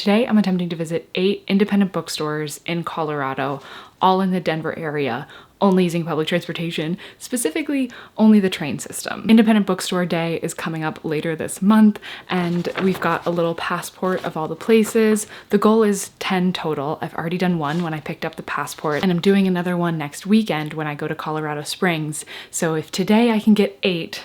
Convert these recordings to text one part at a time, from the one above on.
Today I'm attempting to visit 8 independent bookstores in Colorado, all in the Denver area, only using public transportation, specifically only the train system. Independent Bookstore Day is coming up later this month, and we've got a little passport of all the places. The goal is 10 total. I've already done one when I picked up the passport, and I'm doing another one next weekend when I go to Colorado Springs. So if today I can get 8,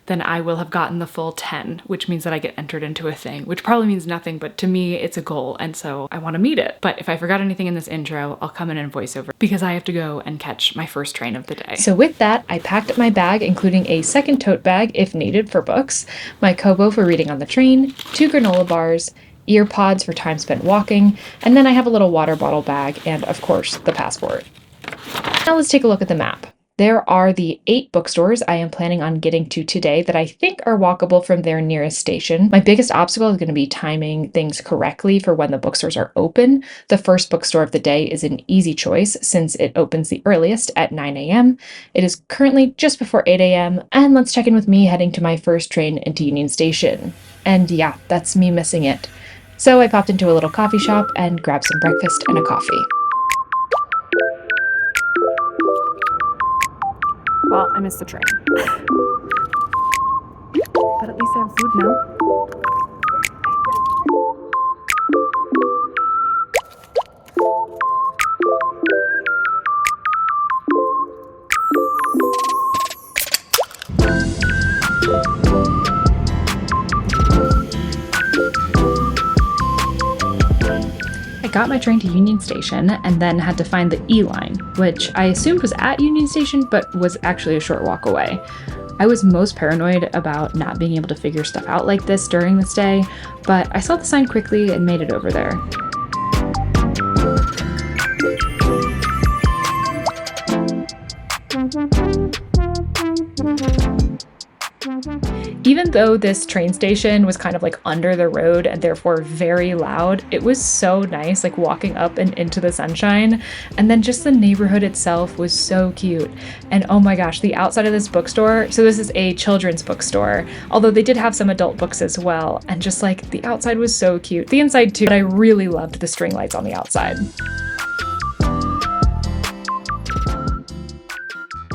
then I will have gotten the full 10, which means that I get entered into a thing, which probably means nothing, but to me it's a goal, and so I want to meet it. But if I forgot anything in this intro, I'll come in and voice over because I have to go and catch my first train of the day. So with that, I packed up my bag, including a second tote bag if needed for books, my Kobo for reading on the train, 2 granola bars, ear pods for time spent walking, and then I have a little water bottle bag and, of course, the passport. Now let's take a look at the map. There are the 8 bookstores I am planning on getting to today that I think are walkable from their nearest station. My biggest obstacle is going to be timing things correctly for when the bookstores are open. The first bookstore of the day is an easy choice since it opens the earliest at 9 a.m. It is currently just before 8 a.m. and let's check in with me heading to my first train into Union Station. And yeah, that's me missing it. So I popped into a little coffee shop and grabbed some breakfast and a coffee. Well, I missed the train. But at least I have food now. I got my train to Union Station and then had to find the E line, which I assumed was at Union Station but was actually a short walk away. I was most paranoid about not being able to figure stuff out like this during this day, but I saw the sign quickly and made it over there. Even though this train station was kind of like under the road and therefore very loud, it was so nice, like walking up and into the sunshine. And then just the neighborhood itself was so cute. And oh my gosh, the outside of this bookstore, so this is a children's bookstore, although they did have some adult books as well. And just like the outside was so cute. The inside too, but I really loved the string lights on the outside.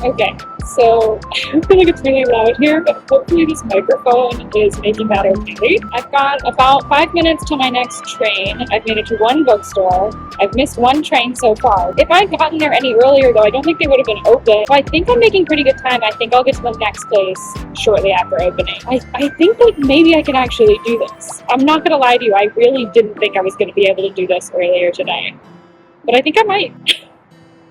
Okay, so I feel like it's really loud here, but hopefully this microphone is making that okay. I've got about 5 minutes to my next train. I've made it to one bookstore. I've missed one train so far. If I'd gotten there any earlier though, I don't think they would have been open. So I think I'm making pretty good time. I think I'll get to the next place shortly after opening. I think like maybe I can actually do this. I'm not gonna lie to you, I really didn't think I was gonna be able to do this earlier today. But I think I might.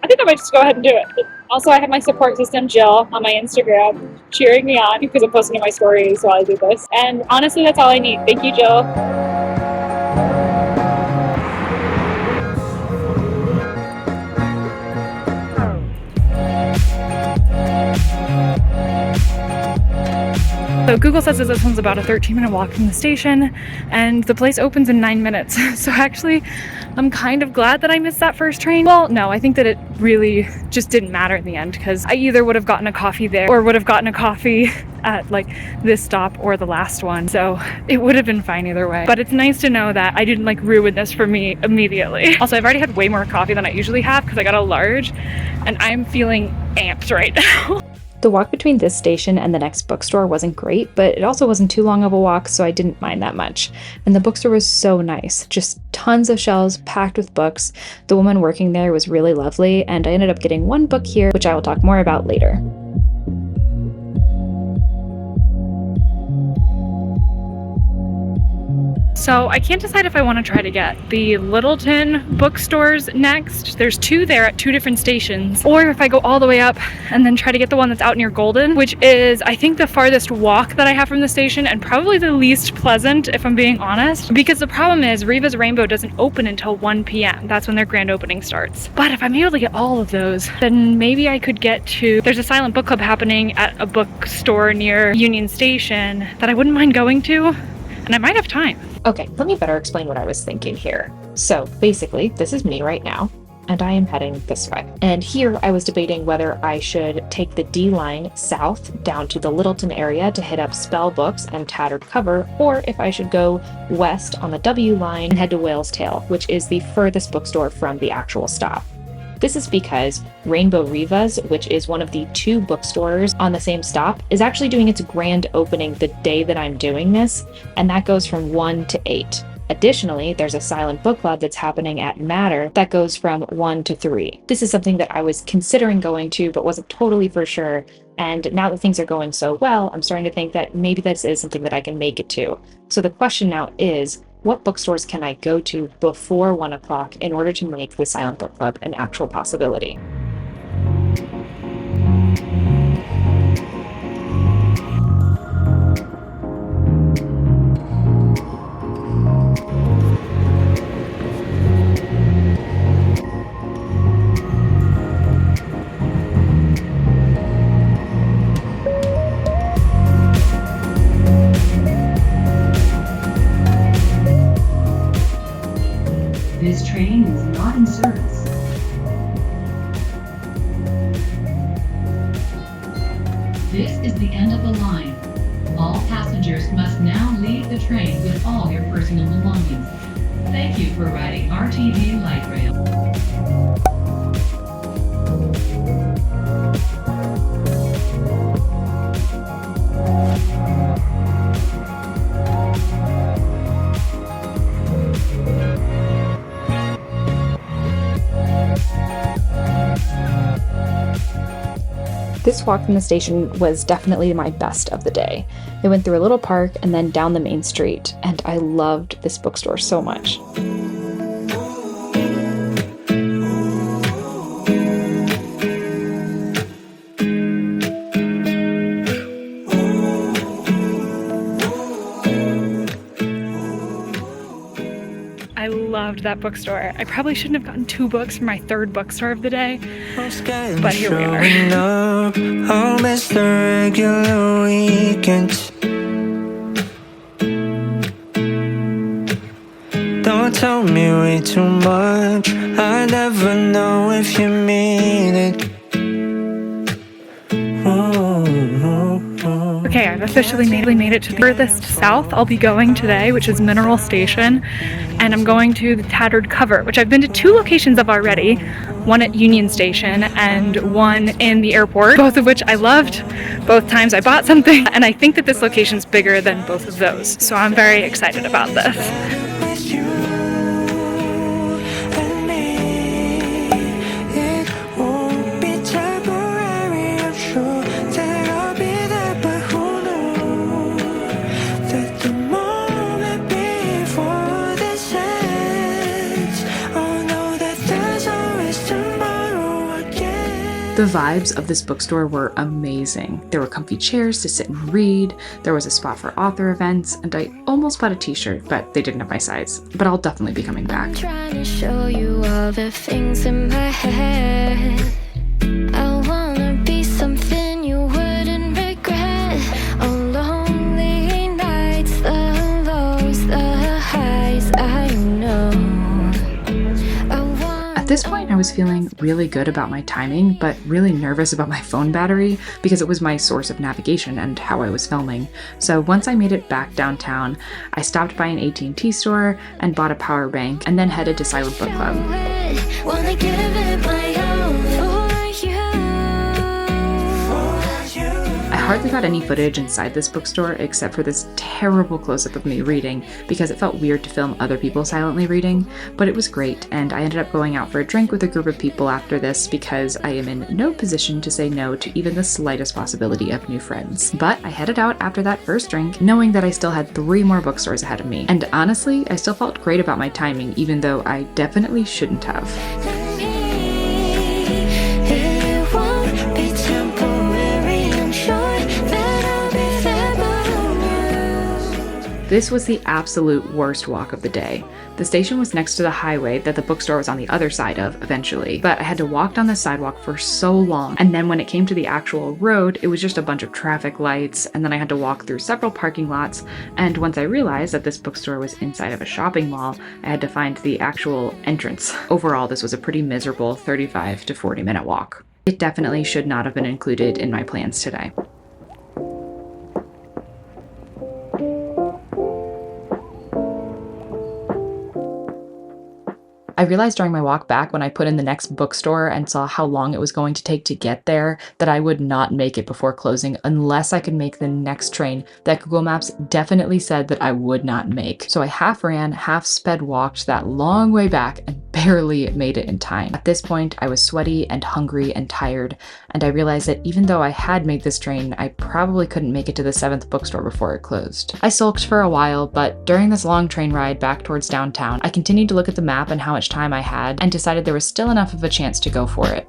I think I might just go ahead and do it. Also, I have my support system, Jill, on my Instagram, cheering me on because I'm posting in my stories while I do this. And honestly, that's all I need. Thank you, Jill. So Google says that this one's about a 13-minute walk from the station, and the place opens in 9 minutes. So actually, I'm kind of glad that I missed that first train. Well, no, I think that it really just didn't matter in the end, because I either would have gotten a coffee there or would have gotten a coffee at like this stop or the last one. So it would have been fine either way. But it's nice to know that I didn't like ruin this for me immediately. Also, I've already had way more coffee than I usually have because I got a large, and I'm feeling amped right now. The walk between this station and the next bookstore wasn't great, but it also wasn't too long of a walk, so I didn't mind that much. And the bookstore was so nice, just tons of shelves packed with books. The woman working there was really lovely, and I ended up getting one book here, which I will talk more about later. So I can't decide if I want to try to get the Littleton bookstores next. There's 2 there at 2 different stations. Or if I go all the way up and then try to get the one that's out near Golden, which is, I think, the farthest walk that I have from the station and probably the least pleasant, if I'm being honest. Because the problem is Riva's Rainbow doesn't open until 1 p.m. That's when their grand opening starts. But if I'm able to get all of those, then maybe I could get to, there's a silent book club happening at a bookstore near Union Station that I wouldn't mind going to, and I might have time. Okay, let me better explain what I was thinking here. So basically, this is me right now. and I am heading this way. And here I was debating whether I should take the D line south down to the Littleton area to hit up Spell Books and Tattered Cover, or if I should go west on the W line and head to Whale's Tail, which is the furthest bookstore from the actual stop. This is because Rainbow Rivas, which is one of the 2 bookstores on the same stop, is actually doing its grand opening the day that I'm doing this, and that goes from 1 to 8. Additionally, there's a silent book club that's happening at Matter that goes from 1 to 3. This is something that I was considering going to, but wasn't totally for sure. And now that things are going so well, I'm starting to think that maybe this is something that I can make it to. So the question now is, what bookstores can I go to before 1 o'clock in order to make the silent book club an actual possibility? This train is not in service. This is the end of the line. All passengers must now leave the train with all their personal belongings. Thank you for riding RTD Light Rail. This walk from the station was definitely my best of the day. I went through a little park and then down the main street, and I loved this bookstore so much. I loved that bookstore. I probably shouldn't have gotten 2 books for my 3rd bookstore of the day, but here we are. I'll miss the regular weekends. Don't tell me way too much. I never know if you mean it. Okay, I've officially made it to the furthest south I'll be going today, which is Mineral Station, and I'm going to the Tattered Cover, which I've been to 2 locations of already, one at Union Station and one in the airport, both of which I loved. Both times I bought something, and I think that this location's bigger than both of those, so I'm very excited about this. The vibes of this bookstore were amazing. There were comfy chairs to sit and read, there was a spot for author events, and I almost bought a t-shirt, but they didn't have my size. But I'll definitely be coming back. I'm trying to show you all the things in my head. I wanna be something you wouldn't regret. On lonely nights, the lows, the highs, I know. At this point, I was feeling really good about my timing, but really nervous about my phone battery because it was my source of navigation and how I was filming. So once I made it back downtown, I stopped by an AT&T store and bought a power bank and then headed to Silent Book Club. Wanna give it my all for you. I hardly got any footage inside this bookstore except for this terrible close-up of me reading because it felt weird to film other people silently reading, but it was great, and I ended up going out for a drink with a group of people after this because I am in no position to say no to even the slightest possibility of new friends. But I headed out after that first drink knowing that I still had 3 more bookstores ahead of me, and honestly, I still felt great about my timing even though I definitely shouldn't have. This was the absolute worst walk of the day. The station was next to the highway that the bookstore was on the other side of eventually, but I had to walk down the sidewalk for so long, and then when it came to the actual road, it was just a bunch of traffic lights, and then I had to walk through several parking lots, and once I realized that this bookstore was inside of a shopping mall, I had to find the actual entrance. Overall, this was a pretty miserable 35 to 40 minute walk. It definitely should not have been included in my plans today. I realized during my walk back when I put in the next bookstore and saw how long it was going to take to get there that I would not make it before closing unless I could make the next train that Google Maps definitely said that I would not make. So I half ran, half sped walked that long way back and barely made it in time. At this point, I was sweaty and hungry and tired, and I realized that even though I had made this train, I probably couldn't make it to the 7th bookstore before it closed. I sulked for a while, but during this long train ride back towards downtown, I continued to look at the map and how much time I had and decided there was still enough of a chance to go for it.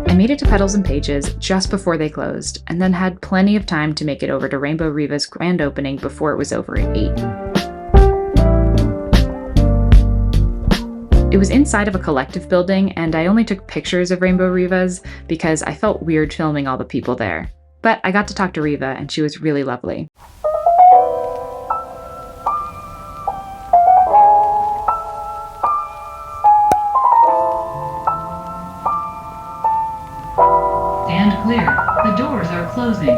I made it to Petals and Pages just before they closed, and then had plenty of time to make it over to Rainbow Riva's grand opening before it was over at 8. It was inside of a collective building, and I only took pictures of Rainbow Riva's because I felt weird filming all the people there. But I got to talk to Riva, and she was really lovely. Stand clear. The doors are closing.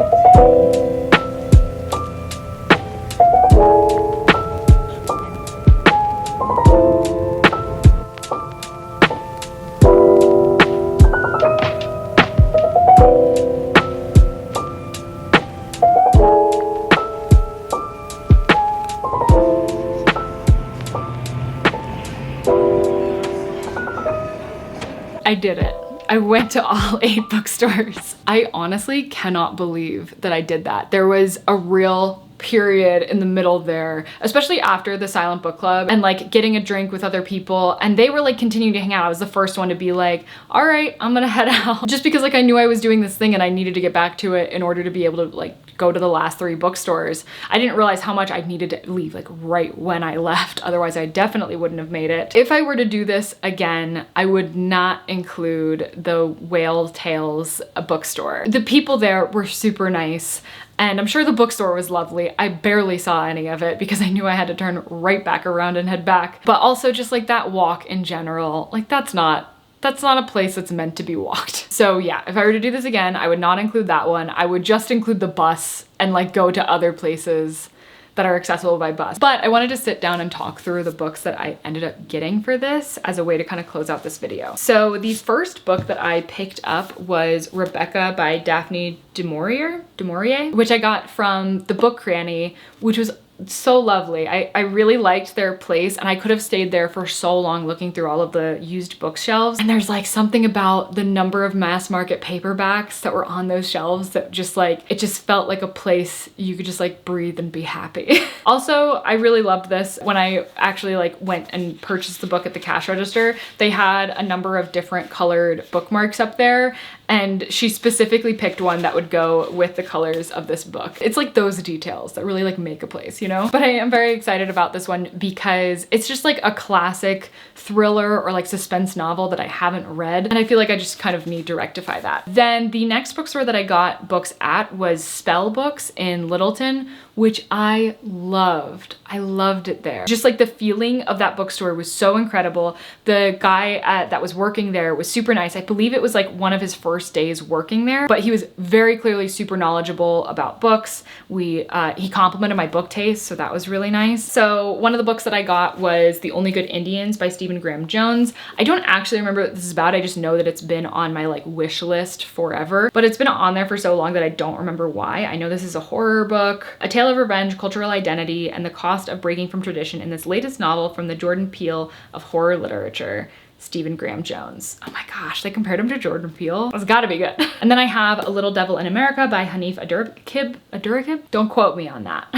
I did it. I went to all 8 bookstores. I honestly cannot believe that I did that. There was a real period in the middle there, especially after the silent book club and like getting a drink with other people, and they were like continuing to hang out. I was the first one to be like, all right, I'm gonna head out, just because like I knew I was doing this thing and I needed to get back to it in order to be able to like go to the last 3 bookstores. I didn't realize how much I needed to leave like right when I left, otherwise I definitely wouldn't have made it. If I were to do this again, I would not include the Whale Tales bookstore. The people there were super nice, and I'm sure the bookstore was lovely. I barely saw any of it because I knew I had to turn right back around and head back. But also just like that walk in general, like that's not a place that's meant to be walked. So yeah, if I were to do this again, I would not include that one. I would just include the bus and like go to other places that are accessible by bus. But I wanted to sit down and talk through the books that I ended up getting for this as a way to kind of close out this video. So the first book that I picked up was Rebecca by Daphne du Maurier, which I got from the Book Cranny, which was so lovely. I really liked their place, and I could have stayed there for so long looking through all of the used bookshelves. And there's like something about the number of mass market paperbacks that were on those shelves that just like, it just felt like a place you could just like breathe and be happy. Also, I really loved this. When I actually like went and purchased the book at the cash register, they had a number of different colored bookmarks up there, and she specifically picked one that would go with the colors of this book. It's like those details that really like make a place, you know? But I am very excited about this one because it's just like a classic thriller or like suspense novel that I haven't read, and I feel like I just kind of need to rectify that. Then the next bookstore that I got books at was Spell Books in Littleton, which I loved. I loved it there. Just like the feeling of that bookstore was so incredible. The guy that was working there was super nice. I believe it was like one of his first days working there, but he was very clearly super knowledgeable about books. He complimented my book taste, so that was really nice. So one of the books that I got was The Only Good Indians by Stephen Graham Jones. I don't actually remember what this is about. I just know that it's been on my like wish list forever, but it's been on there for so long that I don't remember why. I know this is a horror book, a tale of revenge, cultural identity, and the cost of breaking from tradition in this latest novel from the Jordan Peele of horror literature. Stephen Graham Jones. Oh my gosh, they compared him to Jordan Peele. It's gotta be good. And then I have A Little Devil in America by Hanif Abdurraqib. Don't quote me on that.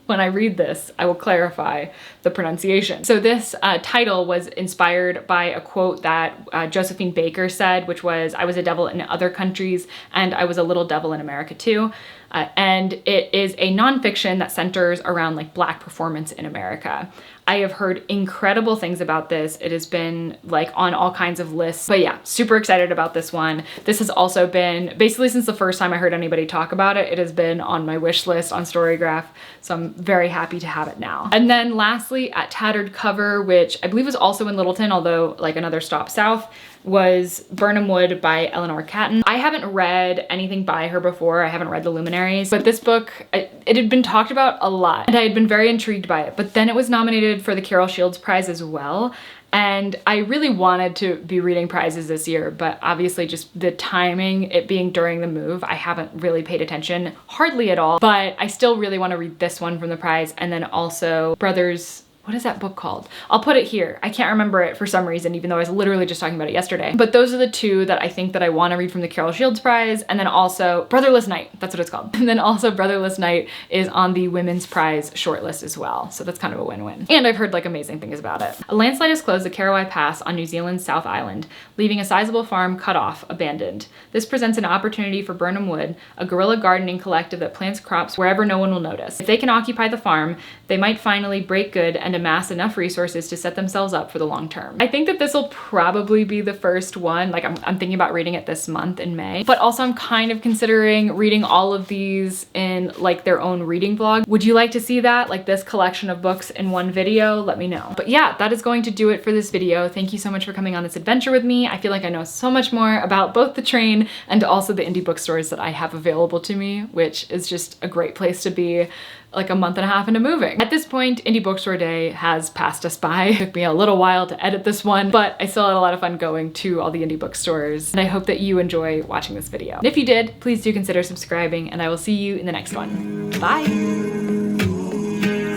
When I read this, I will clarify the pronunciation. So this title was inspired by a quote that Josephine Baker said, which was, "I was a devil in other countries and I was a little devil in America too." And it is a nonfiction that centers around like Black performance in America. I have heard incredible things about this. It has been like on all kinds of lists, but yeah, super excited about this one. This has also been, basically since the first time I heard anybody talk about it, it has been on my wish list on Storygraph, so I'm very happy to have it now. And then lastly, At Tattered Cover, which I believe was also in Littleton, although like another stop south, was Burnham Wood by Eleanor Catton. I haven't read anything by her before. I haven't read The Luminaries, but this book, it had been talked about a lot and I had been very intrigued by it, but then it was nominated for the Carol Shields Prize as well. And I really wanted to be reading prizes this year, but obviously just the timing, it being during the move, I haven't really paid attention, hardly at all, but I still really want to read this one from the prize, and then also Brothers, what is that book called? I'll put it here. I can't remember it for some reason, even though I was literally just talking about it yesterday. But those are the two that I think that I want to read from the Carol Shields Prize. And then also Brotherless Night, that's what it's called. And then also Brotherless Night is on the Women's Prize shortlist as well. So that's kind of a win-win. And I've heard like amazing things about it. A landslide has closed the Karawai Pass on New Zealand's South Island, leaving a sizable farm cut off, abandoned. This presents an opportunity for Burnham Wood, a guerrilla gardening collective that plants crops wherever no one will notice. If they can occupy the farm, they might finally break good and amass enough resources to set themselves up for the long term. I think that this will probably be the first one. Like I'm thinking about reading it this month in May, but also I'm kind of considering reading all of these in like their own reading vlog. Would you like to see that? Like this collection of books in one video? Let me know. But yeah, that is going to do it for this video. Thank you so much for coming on this adventure with me. I feel like I know so much more about both the train and also the indie bookstores that I have available to me, which is just a great place to be like a month and a half into moving. At this point, Indie Bookstore Day has passed us by. It took me a little while to edit this one, but I still had a lot of fun going to all the indie bookstores, and I hope that you enjoy watching this video. And if you did, please do consider subscribing, and I will see you in the next one. Bye!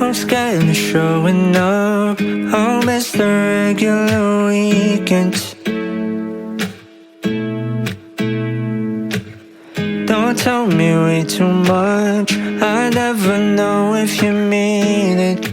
I'm scared of showing up. I'll miss the regular weekends. Don't tell me way too much. I never know if you mean it.